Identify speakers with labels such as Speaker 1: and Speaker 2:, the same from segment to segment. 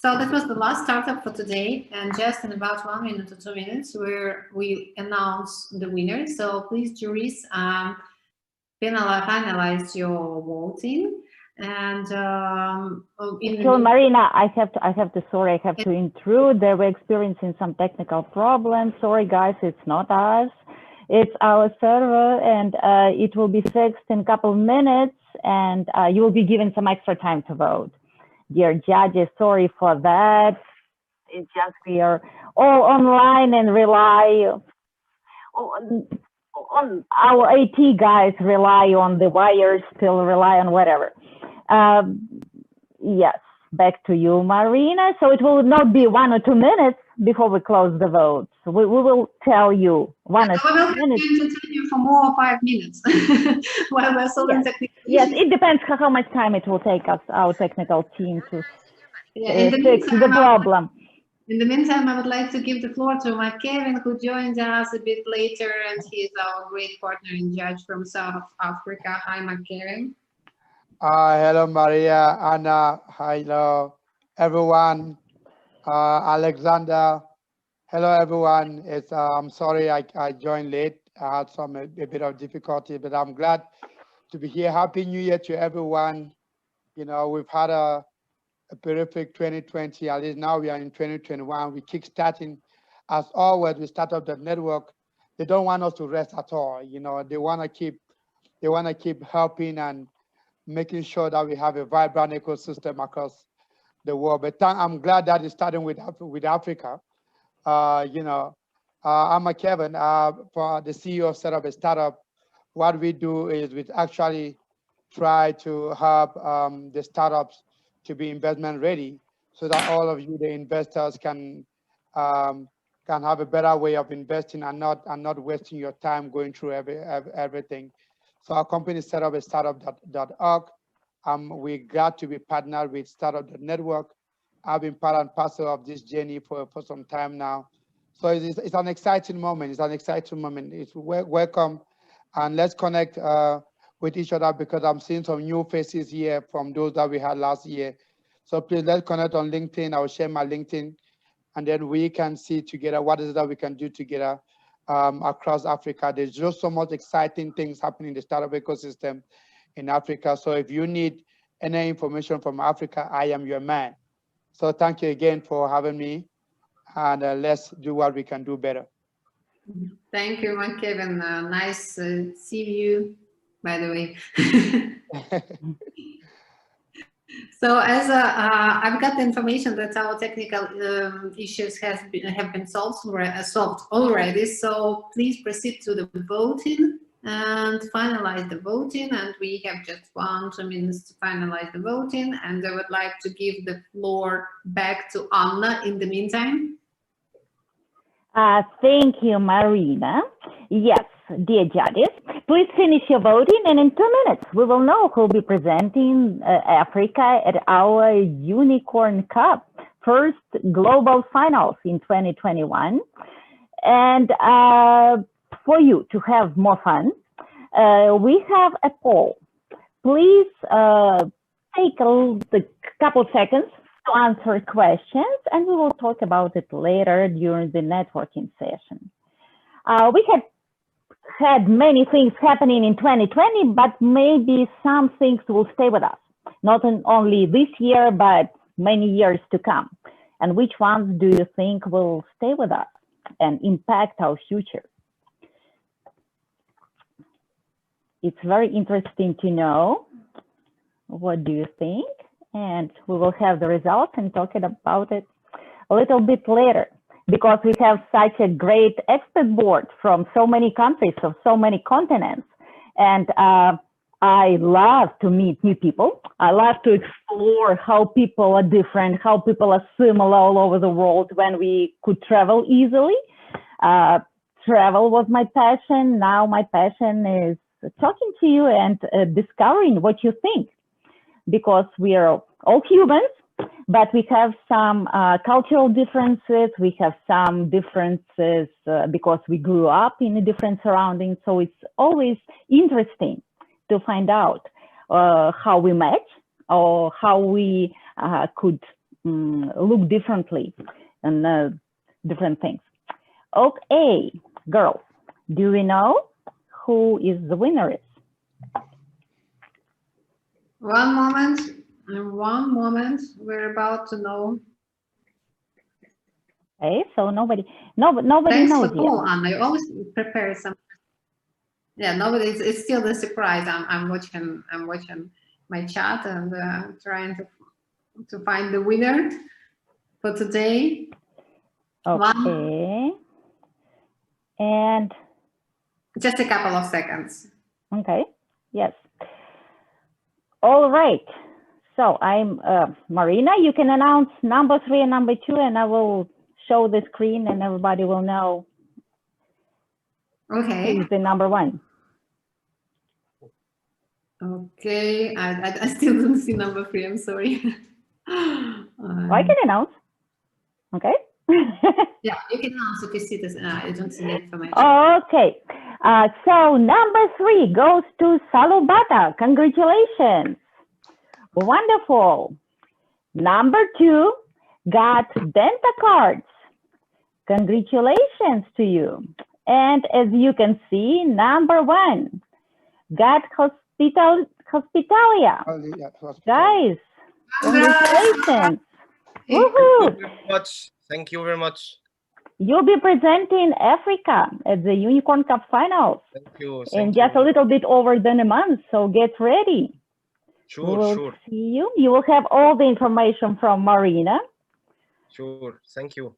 Speaker 1: So that was the last startup for today, and just in about 1 minute or 2 minutes, we announce the winner. So please, juries, finalize your voting. And
Speaker 2: so Marina, I have to intrude. They were experiencing some technical problems. Sorry, guys, it's not us. It's our server, and it will be fixed in a couple of minutes, and you will be given some extra time to vote. Dear judges, sorry for that. It's just we are all online and rely on our AT guys, rely on the wires, still rely on whatever. Yes, back to you, Marina. So it will not be 1 or 2 minutes before we close the vote. So we will tell you 1 or 2 minutes.
Speaker 1: We will continue for more 5 minutes while we're solving technical issues.
Speaker 2: Yes, it depends how much time it will take us, our technical team, to fix the problem.
Speaker 1: In the meantime, I would like to give the floor to Kevin, who joined us a bit later, and he is our great partner and judge from South Africa. Hi, Kevin.
Speaker 3: Hello, Maria, Anna. Hello, everyone. Alexander. Hello, everyone. I'm sorry I joined late. I had a bit of difficulty, but I'm glad to be here. Happy New Year to everyone. You know, we've had a terrific 2020. At least now we are in 2021. We kickstarting, as always, we start up the network. They don't want us to rest at all. You know, they want to keep helping and making sure that we have a vibrant ecosystem across the world. But I'm glad that it's starting with Africa. You know, I'm Kevin, for the CEO of Set Up a Startup. What we do is we actually try to help the startups to be investment ready, so that all of you, the investors, can have a better way of investing and not wasting your time going through everything. So our company is set up a startup.org. We're glad to be partnered with Startup.network. I've been part and parcel of this journey for some time now. So it's an exciting moment. It's an exciting moment. It's welcome, and let's connect with each other, because I'm seeing some new faces here from those that we had last year. So please, let's connect on LinkedIn. I'll share my LinkedIn, and then we can see together what is it that we can do together across Africa. There's just so much exciting things happening in the startup ecosystem in Africa. So if you need any information from Africa, I am your man. So thank you again for having me, and let's do what we can do better.
Speaker 1: Thank you, Kevin. Nice see you, by the way. So as I've got the information that our technical issues have been solved already. So please proceed to the voting and finalize the voting. And we have just 1 or 2 minutes to finalize the voting. And I would like to give the floor back to Anna in the meantime.
Speaker 2: Thank you, Marina. Yes, dear judges, please finish your voting, and in 2 minutes we will know who will be presenting Africa at our Unicorn Cup first global finals in 2021. And for you to have more fun, we have a poll. Please take a couple seconds to answer questions, and we will talk about it later during the networking session. We had many things happening in 2020, but maybe some things will stay with us, not only this year, but many years to come. And which ones do you think will stay with us and impact our future? It's very interesting to know. What do you think? And we will have the results and talk about it a little bit later, because we have such a great expert board from so many countries, of so many continents. And I love to meet new people. I love to explore how people are different, how people are similar all over the world when we could travel easily. Travel was my passion. Now my passion is talking to you and discovering what you think, because we are all humans, but we have some cultural differences. We have some differences because we grew up in a different surroundings. So it's always interesting to find out how we match, or how we could look differently and different things. Okay, girls, do we know who is the winner?
Speaker 1: One moment. We're about to know.
Speaker 2: Okay, so nobody
Speaker 1: Thanks
Speaker 2: knows
Speaker 1: for
Speaker 2: yet.
Speaker 1: call, Anna. I always prepare some. Yeah, nobody. It's still the surprise. I'm watching my chat and trying to find the winner for today.
Speaker 2: Okay. And
Speaker 1: just a couple of seconds.
Speaker 2: Okay. Yes. All right. So I'm Marina. You can announce number 3 and number 2, and I will show the screen, and everybody will know.
Speaker 1: Okay.
Speaker 2: Who's the number 1?
Speaker 1: Okay. I still don't see number 3. I'm sorry.
Speaker 2: I can announce. Okay.
Speaker 1: Yeah, you can announce if you see this. I don't see the information.
Speaker 2: Okay. So number 3 goes to Salubata. Congratulations. Wonderful. Number 2 got Denta cards. Congratulations to you. And as you can see, number 1 got Hospitalia. Guys, congratulations.
Speaker 4: Woohoo! Thank you very much. Thank you very much.
Speaker 2: You'll be presenting Africa at the Unicorn Cup Finals.
Speaker 4: Thank you.
Speaker 2: In just a little bit over than a month, so get ready.
Speaker 4: Sure,
Speaker 2: we'll
Speaker 4: sure.
Speaker 2: See you. You will have all the information from Marina.
Speaker 4: Sure. Thank you.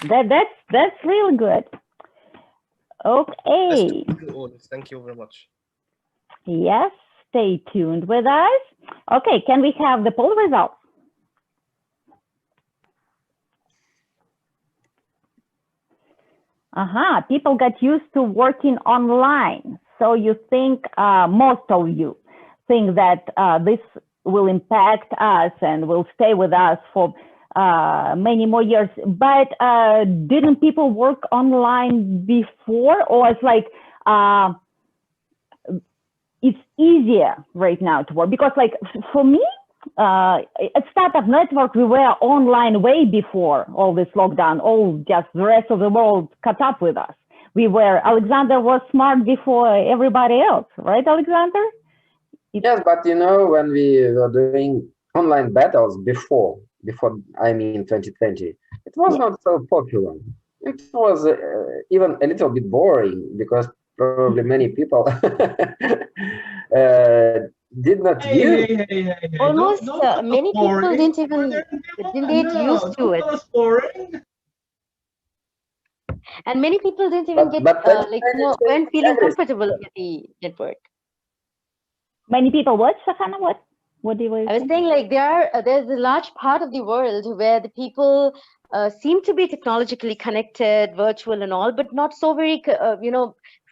Speaker 2: That's really good. Okay.
Speaker 4: Thank you very much.
Speaker 2: Yes, stay tuned with us. Okay, can we have the poll results? People got used to working online. So you think, most of you think that this will impact us and will stay with us for many more years. But didn't people work online before? Or it's like, it's easier right now to work? Because like for me, at Startup Network, we were online way before all this lockdown, all just the rest of the world caught up with us. Alexander was smart before everybody else, right, Alexander?
Speaker 5: Yes, but you know, when we were doing online battles before I mean 2020, it was not so popular. It was even a little bit boring because probably many people did not use.
Speaker 6: Almost many people didn't get used to it. And many people didn't even weren't feeling comfortable with the network.
Speaker 2: Many people what, Shahana? What do you
Speaker 6: I was saying, like, there's a large part of the world where the people seem to be technologically connected, virtual and all, but not so very,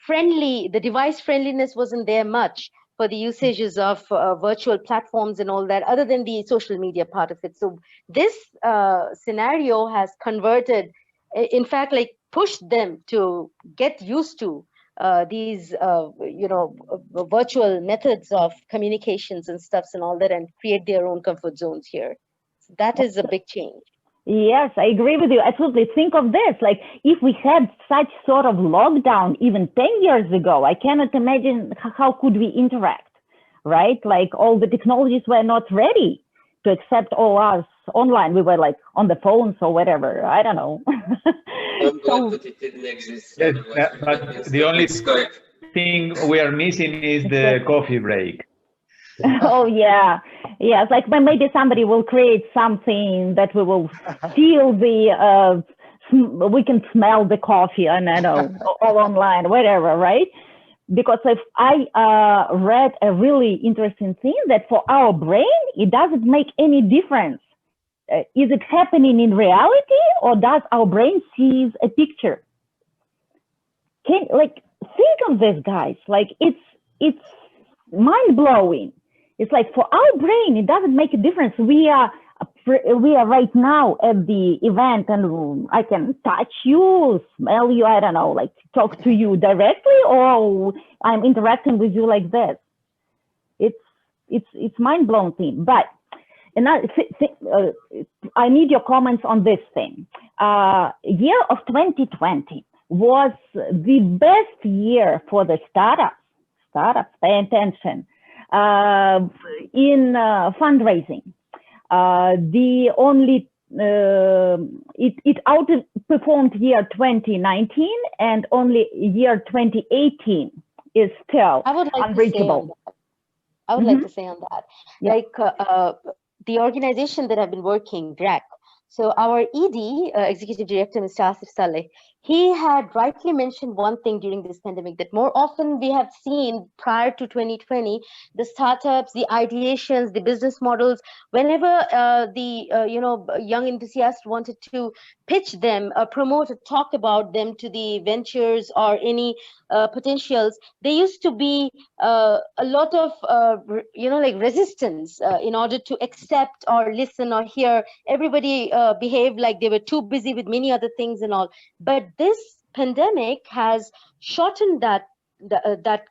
Speaker 6: friendly. The device friendliness wasn't there much for the usages of virtual platforms and all that, other than the social media part of it. So this scenario has converted, in fact, like pushed them to get used to these, virtual methods of communications and stuffs and all that, and create their own comfort zones here. So that is a big change.
Speaker 2: Yes, I agree with you. Absolutely. Think of this, like if we had such sort of lockdown even 10 years ago, I cannot imagine how could we interact, right? Like all the technologies were not ready to accept all us online. We were like on the phones or whatever. I don't know.
Speaker 7: I'm glad that it didn't exist.
Speaker 8: Yes, but the only thing we are missing is the coffee break.
Speaker 2: Oh yeah, it's like maybe somebody will create something that we will feel the we can smell the coffee, and I know all online, whatever, right? Because if I read a really interesting thing that for our brain it doesn't make any difference. Is it happening in reality, or does our brain sees a picture? Think of this, guys. Like it's mind blowing. It's like for our brain, it doesn't make a difference. We are right now at the event, and I can touch you, smell you. I don't know, like talk to you directly, or I'm interacting with you like this. It's mind blowing thing. But and I need your comments on this thing. Year of 2020 was the best year for the startups. Startups, pay attention, in fundraising. The only it outperformed year 2019, and only year 2018 is still unreachable.
Speaker 6: I would like to say on that,
Speaker 2: Yeah.
Speaker 6: like the organization that I've been working, DRAC. So our ED, Executive Director, Mr. Asif Saleh, he had rightly mentioned one thing during this pandemic, that more often we have seen prior to 2020, the startups, the ideations, the business models, whenever young enthusiasts wanted to pitch them, promote or talk about them to the ventures or any potentials, there used to be a lot of resistance in order to accept or listen or hear. Everybody behaved like they were too busy with many other things and all. But this pandemic has shortened that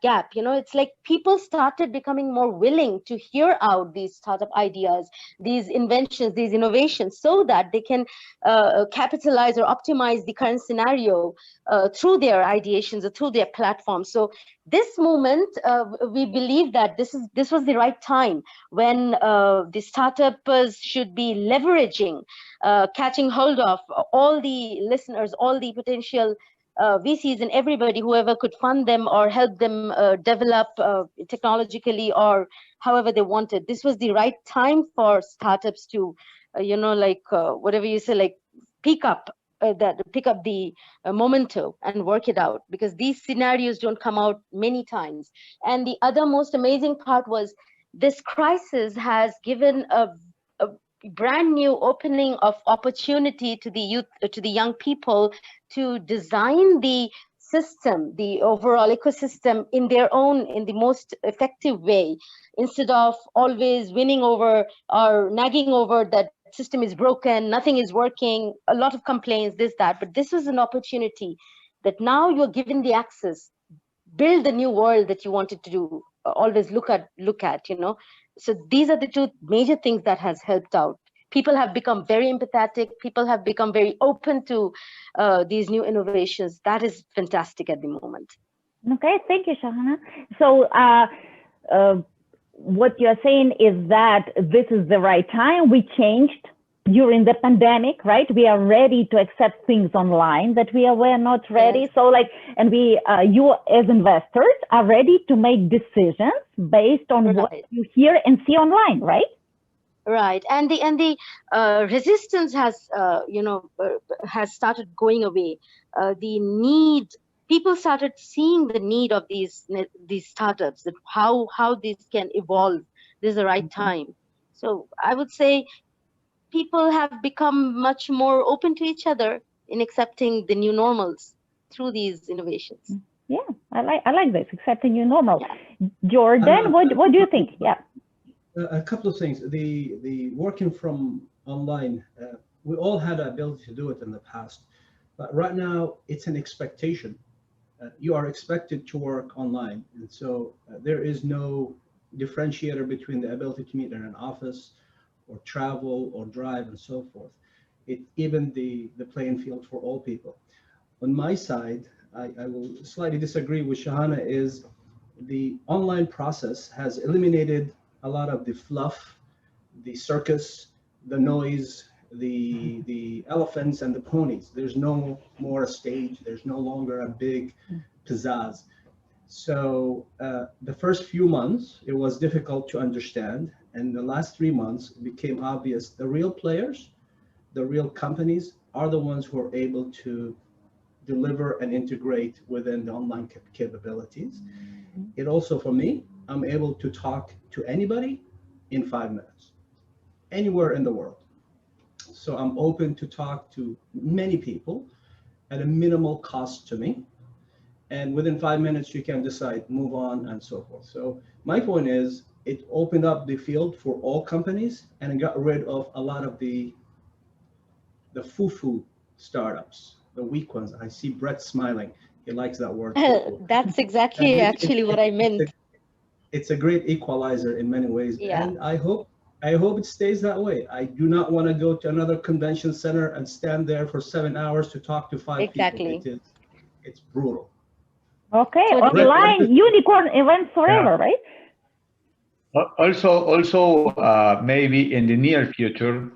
Speaker 6: gap. It's like people started becoming more willing to hear out these startup ideas, these inventions, these innovations, so that they can capitalize or optimize the current scenario through their ideations or through their platforms. So this moment, we believe that this was the right time when the startups should be leveraging, catching hold of all the listeners, all the potential VCs and everybody, whoever could fund them or help them develop technologically or however they wanted. This was the right time for startups to, whatever you say, like pick up the memento and work it out, because these scenarios don't come out many times. And the other most amazing part was this crisis has given a brand new opening of opportunity to the youth, to the young people, to design the system, the overall ecosystem in the most effective way, instead of always winning over or nagging over that system is broken, nothing is working, a lot of complaints, this, that. But this was an opportunity that now you're given the access, build the new world that you wanted to do, always look at. So these are the two major things that has helped out. People have become very empathetic. People have become very open to these new innovations. That is fantastic at the moment.
Speaker 2: Okay, thank you, Shahana. So what you're saying is that this is the right time. We changed during the pandemic, right? We are ready to accept things online that we were not ready. Yes. So and you as investors are ready to make decisions based on what you hear and see online, right?
Speaker 6: Right, and the resistance has has started going away. The need, people started seeing the need of these startups, that how these can evolve. This is the right time. So I would say people have become much more open to each other in accepting the new normals through these innovations.
Speaker 2: Yeah, I like this, accepting new normal. Yeah. Jordan, what do you think? Yeah.
Speaker 9: A couple of things. The working from online, we all had the ability to do it in the past, but right now it's an expectation. You are expected to work online, and so there is no differentiator between the ability to meet in an office or travel or drive and so forth. Even the playing field for all people. On my side, I will slightly disagree with Shahana, is the online process has eliminated a lot of the fluff, the circus, the noise, the elephants and the ponies. There's no more a stage. There's no longer a big pizzazz. So the first few months, it was difficult to understand. And the last 3 months, it became obvious the real players, the real companies are the ones who are able to deliver and integrate within the online capabilities. It also, for me, I'm able to talk to anybody in 5 minutes, anywhere in the world. So I'm open to talk to many people at a minimal cost to me. And within 5 minutes, you can decide, move on, and so forth. So my point is, it opened up the field for all companies, and it got rid of a lot of the foo-foo startups, the weak ones. I see Brett smiling. He likes that word.
Speaker 6: That's exactly actually what I meant.
Speaker 9: It's a great equalizer in many ways.
Speaker 6: Yeah.
Speaker 9: And I hope I hope it stays that way. I do not want to go to another convention center and stand there for 7 hours to talk to 5
Speaker 6: Exactly.
Speaker 9: people. It's brutal.
Speaker 2: Okay,
Speaker 6: Totally.
Speaker 2: online unicorn events forever, right?
Speaker 8: Also, maybe in the near future,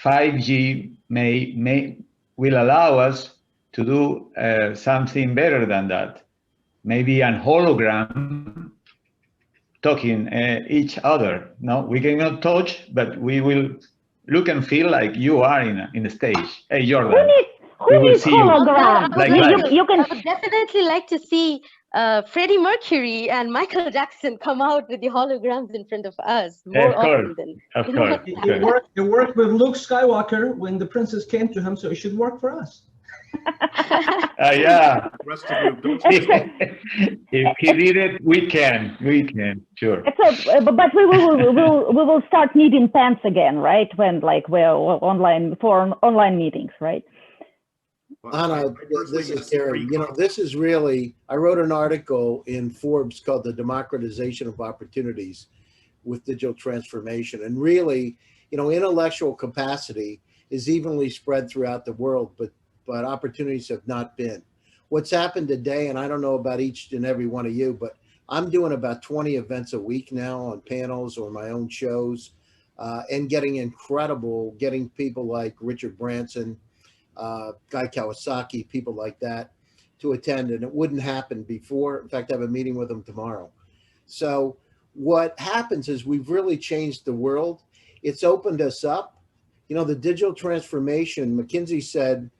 Speaker 8: 5G will allow us to do something better than that. Maybe an hologram talking each other. No, we cannot touch, but we will look and feel like you are in the stage. Hey, Jordan.
Speaker 2: Who needs hologram?
Speaker 8: Like
Speaker 2: you can.
Speaker 6: I would definitely like to see Freddie Mercury and Michael Jackson come out with the holograms in front of us more often than.
Speaker 8: Of course.
Speaker 9: It worked with Luke Skywalker when the princess came to him, so it should work for us.
Speaker 8: Yeah.
Speaker 4: Rest of group, don't
Speaker 8: If he did it, we can, sure.
Speaker 2: But we will start needing pens again, right? When we're online meetings, right?
Speaker 10: Anna, this is Terry. You know, this is really, I wrote an article in Forbes called The Democratization of Opportunities with Digital Transformation. And really, you know, intellectual capacity is evenly spread throughout the world, but opportunities have not been. What's happened today, and I don't know about each and every one of you, but I'm doing about 20 events a week now on panels or my own shows, and getting people like Richard Branson, Guy Kawasaki, people like that to attend, and it wouldn't happen before. In fact, I have a meeting with them tomorrow. So what happens is we've really changed the world. It's opened us up. You know, the digital transformation, McKinsey said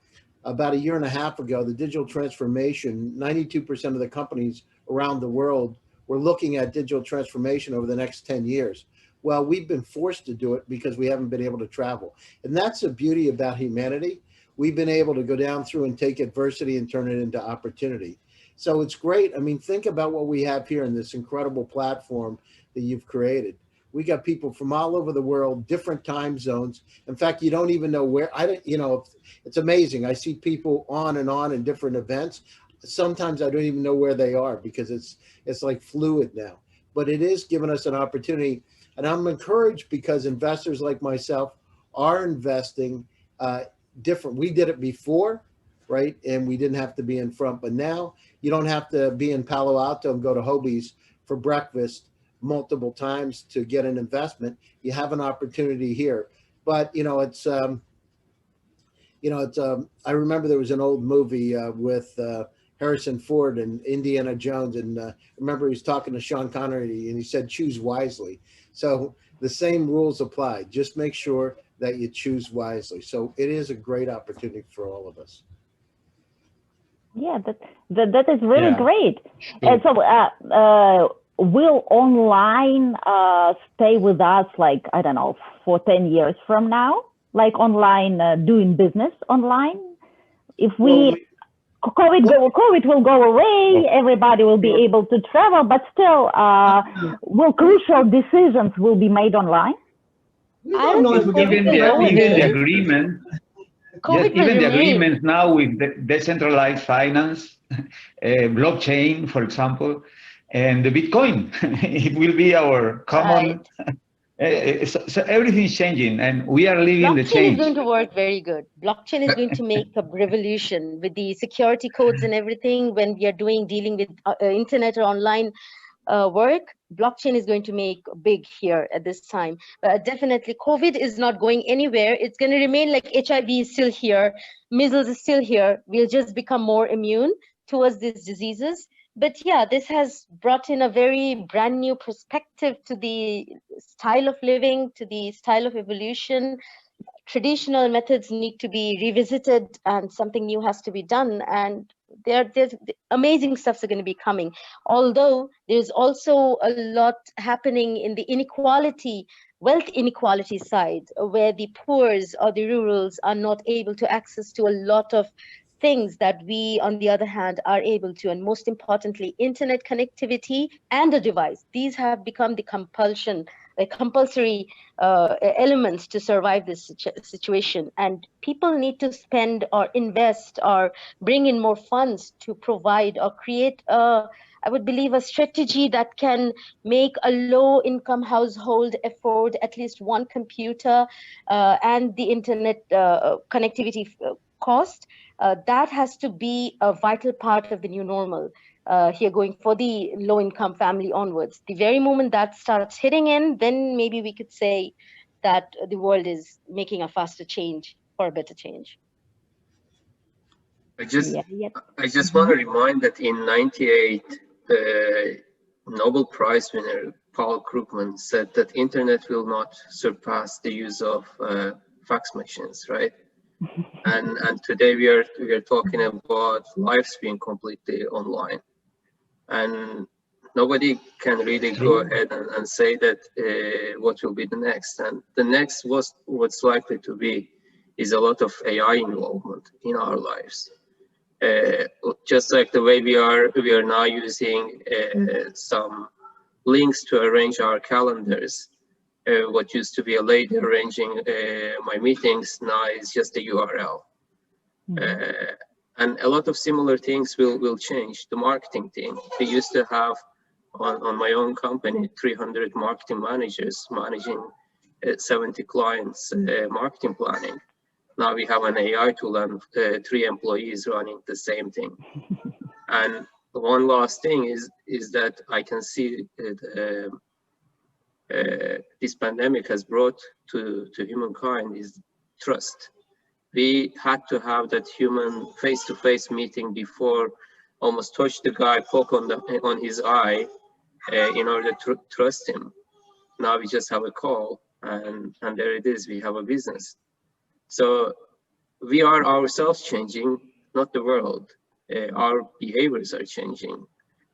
Speaker 10: about a year and a half ago, the digital transformation, 92% of the companies around the world were looking at digital transformation over the next 10 years. Well, we've been forced to do it because we haven't been able to travel. And that's the beauty about humanity. We've been able to go down through and take adversity and turn it into opportunity. So it's great. I mean, think about what we have here in this incredible platform that you've created. We got people from all over the world, different time zones. In fact, you don't even know where. It's amazing. I see people on in different events. Sometimes I don't even know where they are because it's like fluid now. But it is giving us an opportunity. And I'm encouraged because investors like myself are investing different. We did it before, right? And we didn't have to be in front. But now you don't have to be in Palo Alto and go to Hobie's for breakfast multiple times to get an investment. You have an opportunity here. But I remember there was an old movie with Harrison Ford and Indiana Jones, and I remember he was talking to Sean Connery and he said, choose wisely. So the same rules apply. Just make sure that you choose wisely. So it is a great opportunity for all of us.
Speaker 2: Yeah, that is really great. And so will online stay with us, like, I don't know, for 10 years from now? Like online, doing business online? If COVID will go away, everybody will be able to travel, but still, will crucial decisions will be made online?
Speaker 6: I don't know if
Speaker 8: even the agreement. Yes, even the agreements now with the decentralized finance, blockchain, for example, and the Bitcoin, it will be our common. So everything's changing, and we are living the change.
Speaker 6: Blockchain is going to work very good. Blockchain is going to make a revolution with the security codes and everything. When we are dealing with internet or online work, blockchain is going to make big here at this time. But definitely COVID is not going anywhere. It's going to remain like HIV is still here, measles is still here. We'll just become more immune towards these diseases. But yeah, this has brought in a very brand new perspective to the style of living, to the style of evolution. Traditional methods need to be revisited and something new has to be done. And there's amazing stuffs are going to be coming. Although there's also a lot happening in the inequality, wealth inequality side, where the poors or the rurals are not able to access to a lot of things that we, on the other hand, are able to. And most importantly, internet connectivity and a device. These have become the compulsory elements to survive this situation. And people need to spend or invest or bring in more funds to provide or create a I would believe, a strategy that can make a low-income household afford at least one computer and the internet connectivity cost. That has to be a vital part of the new normal here going for the low-income family onwards. The very moment that starts hitting in, then maybe we could say that the world is making a faster change for a better change.
Speaker 7: I just
Speaker 2: Mm-hmm.
Speaker 7: want to remind that in '98, Nobel Prize winner Paul Krugman said that internet will not surpass the use of fax machines, right? And today we are talking about lives being completely online, and nobody can really go ahead and say that what will be the next. And the next what's likely to be is a lot of AI involvement in our lives. Just like the way we are now using some links to arrange our calendars. What used to be a lady arranging my meetings now is just a URL. And a lot of similar things will change. The marketing team, we used to have on my own company 300 marketing managers managing 70 clients marketing planning. Now we have an AI tool and 3 employees running the same thing. And one last thing is that I can see this pandemic has brought to humankind is trust. We had to have that human face-to-face meeting before, almost touch the guy, poke on his eye in order to trust him. Now we just have a call and there it is, we have a business. So we are ourselves changing, not the world. Our behaviors are changing.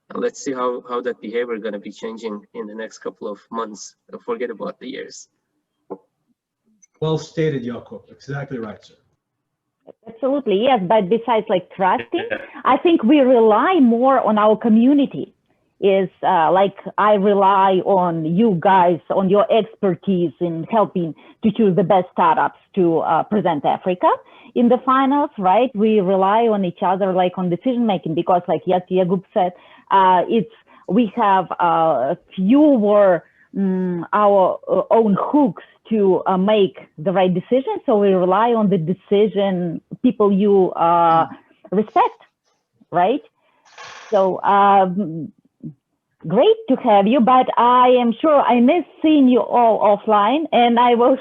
Speaker 7: And let's see how that behavior is going to be changing in the next couple of months. Forget about the years.
Speaker 9: Well stated, Jakob. Exactly right, sir.
Speaker 2: Absolutely, yes. But besides like trusting, I think we rely more on our community. Is like I rely on you guys, on your expertise in helping to choose the best startups to present Africa in the finals, right? We rely on each other, like on decision making, because like Jakub said, we have fewer our own hooks to make the right decision. So we rely on the decision people you respect, right? So great to have you, but I am sure I miss seeing you all offline, and I will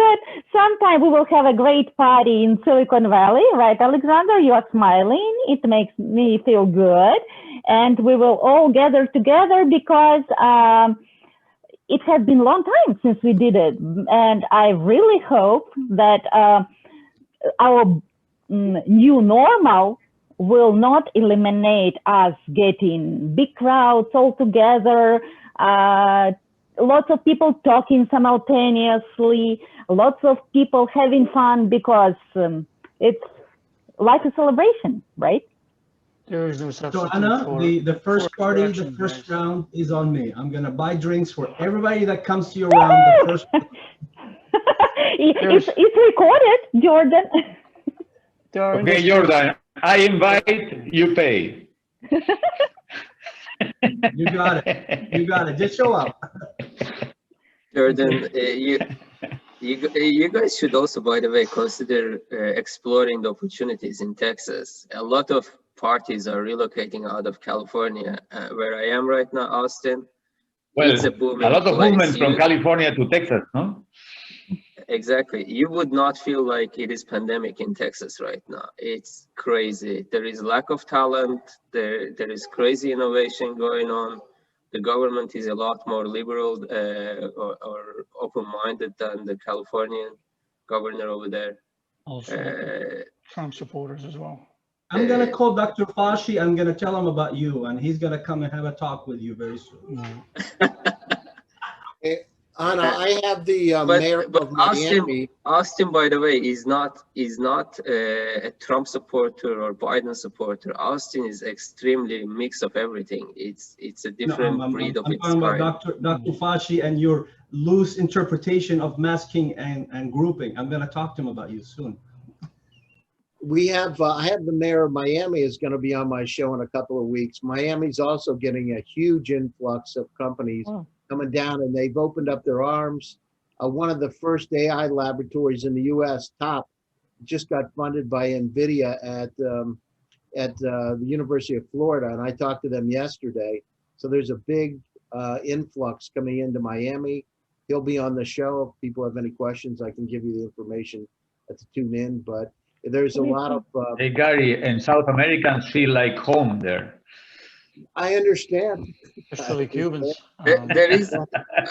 Speaker 2: that sometime we will have a great party in Silicon Valley, right, Alexander? You are smiling. It makes me feel good. And we will all gather together because it has been a long time since we did it. And I really hope that our new normal will not eliminate us getting big crowds all together, lots of people talking simultaneously, lots of people having fun, because it's like a celebration, right?
Speaker 3: There is no substitute.
Speaker 9: So Anna,
Speaker 3: for,
Speaker 9: the first party, the first round is on me. I'm gonna buy drinks for everybody that comes to your round. The first.
Speaker 2: It's recorded, Jordan.
Speaker 8: Okay, Jordan, I invite, you pay.
Speaker 9: You got it. You got it. Just show up.
Speaker 7: Jordan, you guys should also, by the way, consider exploring the opportunities in Texas. A lot of parties are relocating out of California. Where I am right now, Austin,
Speaker 8: well,
Speaker 7: it's a booming
Speaker 8: a lot of
Speaker 7: place.
Speaker 8: movement from California to Texas, no?
Speaker 7: Exactly. You would not feel like it is pandemic in Texas right now. It's crazy. There is lack of talent. There is crazy innovation going on. The government is a lot more liberal or open-minded than the Californian governor over there.
Speaker 3: Also, Trump supporters as well.
Speaker 9: I'm gonna call Dr. Fashi. I'm gonna tell him about you, and he's gonna come and have a talk with you very soon.
Speaker 10: Anna, I have the mayor of Miami.
Speaker 7: Austin, by the way, is not a Trump supporter or Biden supporter. Austin is extremely mix of everything. It's a different breed of its kind.
Speaker 9: I'm talking about Dr. Fashi and your loose interpretation of masking and grouping. I'm going to talk to him about you soon.
Speaker 10: we have, I have the mayor of Miami is going to be on my show in a couple of weeks. Miami's also getting a huge influx of companies coming down, and they've opened up their arms. One of the first AI laboratories in the U.S., top, just got funded by NVIDIA at the University of Florida, and I talked to them yesterday. So there's a big influx coming into Miami. He'll be on the show. If people have any questions, I can give you the information to tune in. But there's a lot of.
Speaker 8: Hey, Gary, and South Americans feel like home there.
Speaker 10: I understand.
Speaker 11: Especially Cubans.
Speaker 7: There is,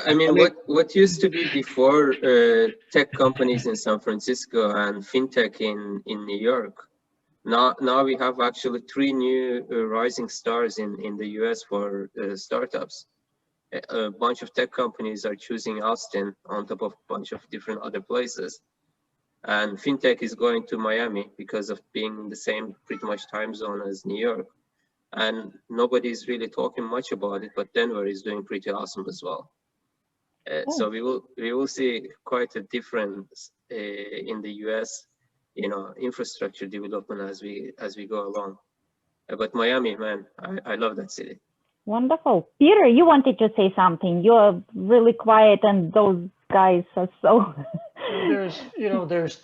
Speaker 7: I mean, what used to be before tech companies in San Francisco and fintech in New York. Now we have actually 3 new rising stars in the US for startups. A bunch of tech companies are choosing Austin on top of a bunch of different other places. And fintech is going to Miami because of being in the same pretty much time zone as New York. And nobody's really talking much about it, but Denver is doing pretty awesome as well. So we will see quite a difference in the US, you know, infrastructure development as we go along. But Miami, man, I love that city.
Speaker 2: Wonderful. Peter, you wanted to say something. You're really quiet, and those guys are so.
Speaker 11: There's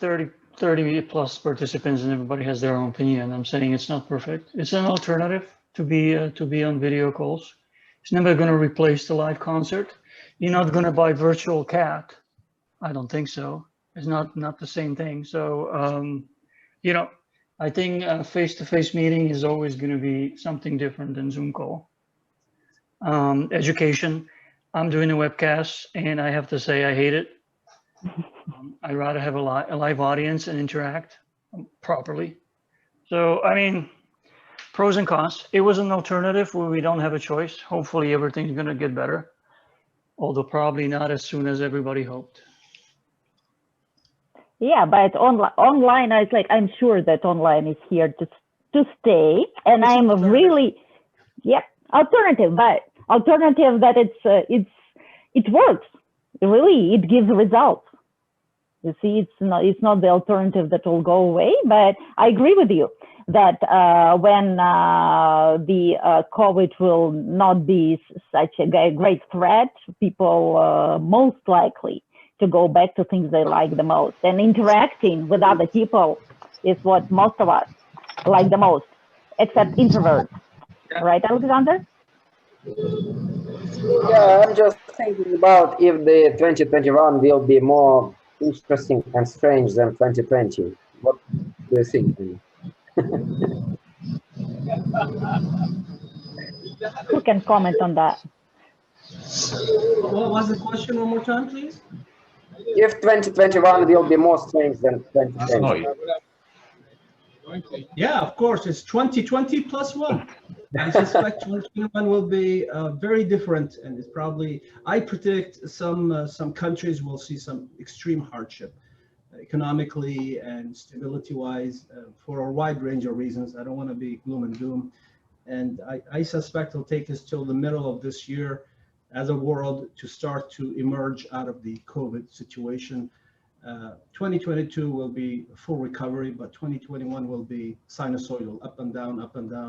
Speaker 11: 30 plus participants, and everybody has their own opinion. I'm saying it's not perfect. It's an alternative to be on video calls. It's never going to replace the live concert. You're not going to buy virtual cat. I don't think so. It's not the same thing. So I think a face-to-face meeting is always going to be something different than Zoom call. Education, I'm doing a webcast, and I have to say I hate it. I'd rather have a live audience and interact properly. So, I mean, pros and cons. It was an alternative where we don't have a choice. Hopefully everything's going to get better, although probably not as soon as everybody hoped.
Speaker 2: Yeah, but online, I'm sure that online is here to stay, and I'm really, alternative, but alternative that it works. Really, it gives results. You see, it's not the alternative that will go away, but I agree with you that when the COVID will not be such a great threat, people most likely to go back to things they like the most, and interacting with other people is what most of us like the most, except introverts. Right, Alexander?
Speaker 5: Yeah, I'm just thinking about if the 2021 will be more interesting and strange than 2020. What do you think?
Speaker 2: Who can comment on that?
Speaker 9: What was the question one more time, please?
Speaker 5: If 2021 will be more strange than 2020.
Speaker 9: Yeah, of course, it's 2020 plus 1. I suspect 2021 will be very different, and it's probably, I predict some countries will see some extreme hardship economically and stability-wise for a wide range of reasons. I don't want to be gloom and doom, and I suspect it'll take us till the middle of this year as a world to start to emerge out of the COVID situation. 2022 will be a full recovery, but 2021 will be sinusoidal, up and down,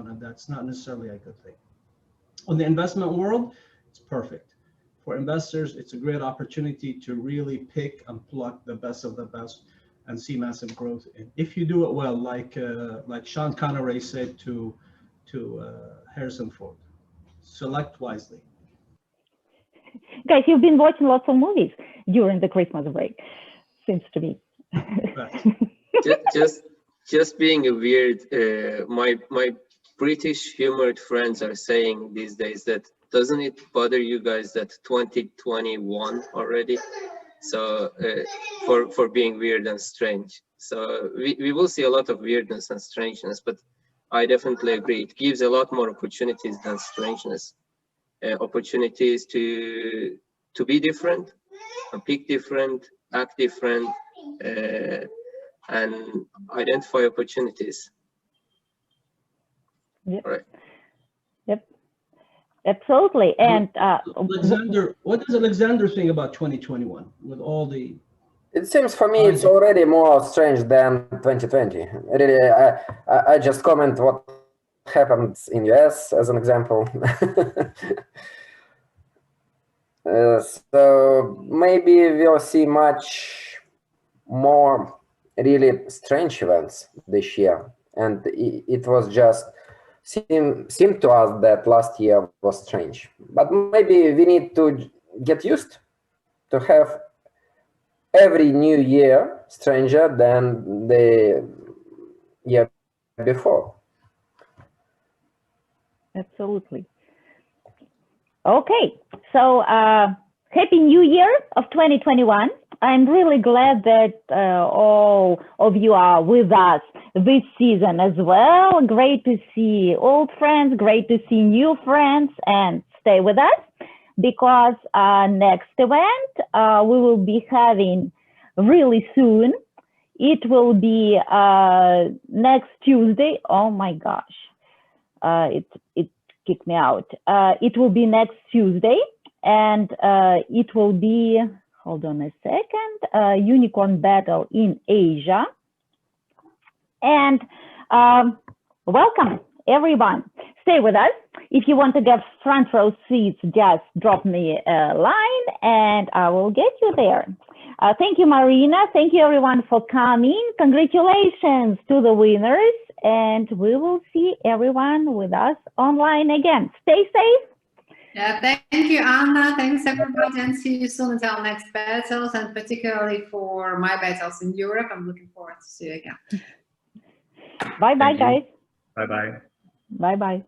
Speaker 9: and that's not necessarily a good thing. On the investment world, it's perfect. For investors, it's a great opportunity to really pick and pluck the best of the best and see massive growth. And if you do it well, like Sean Connery said to Harrison Ford, select wisely.
Speaker 2: Guys, you've been watching lots of movies during the Christmas break. Seems to me.
Speaker 7: just being a weird, my British humored friends are saying these days that doesn't it bother you guys that 2021 already? So for being weird and strange. So we will see a lot of weirdness and strangeness, but I definitely agree. It gives a lot more opportunities than strangeness. Opportunities to be different, and pick different, act different, and identify opportunities.
Speaker 2: Yep.
Speaker 7: Right.
Speaker 2: Yep. Absolutely. And
Speaker 9: Alexander, what does Alexander think about 2021 with all the
Speaker 5: It seems for me it's already more strange than 2020. Really, I just comment what happened in US as an example. So maybe we'll see much more really strange events this year, and it was just seemed to us that last year was strange. But maybe we need to get used to have every new year stranger than the year before.
Speaker 2: Absolutely. Okay, so Happy New Year of 2021. I'm really glad that all of you are with us this season as well. Great to see old friends, great to see new friends, and stay with us because next event we will be having really soon. It will be next Tuesday. Oh my gosh, it kicked me out. It will be next Tuesday, and it will be, hold on a second, Unicorn Battle in Asia. And welcome, everyone. Stay with us. If you want to get front row seats, just drop me a line and I will get you there. Thank you, Marina. Thank you, everyone, for coming. Congratulations to the winners. And we will see everyone with us online again. Stay safe.
Speaker 1: Yeah, thank you, Anna. Thanks, everybody, and see you soon until next battles, and particularly for my battles in Europe. I'm looking forward to see you again.
Speaker 2: Bye-bye, guys.
Speaker 8: Bye-bye.
Speaker 2: Bye-bye.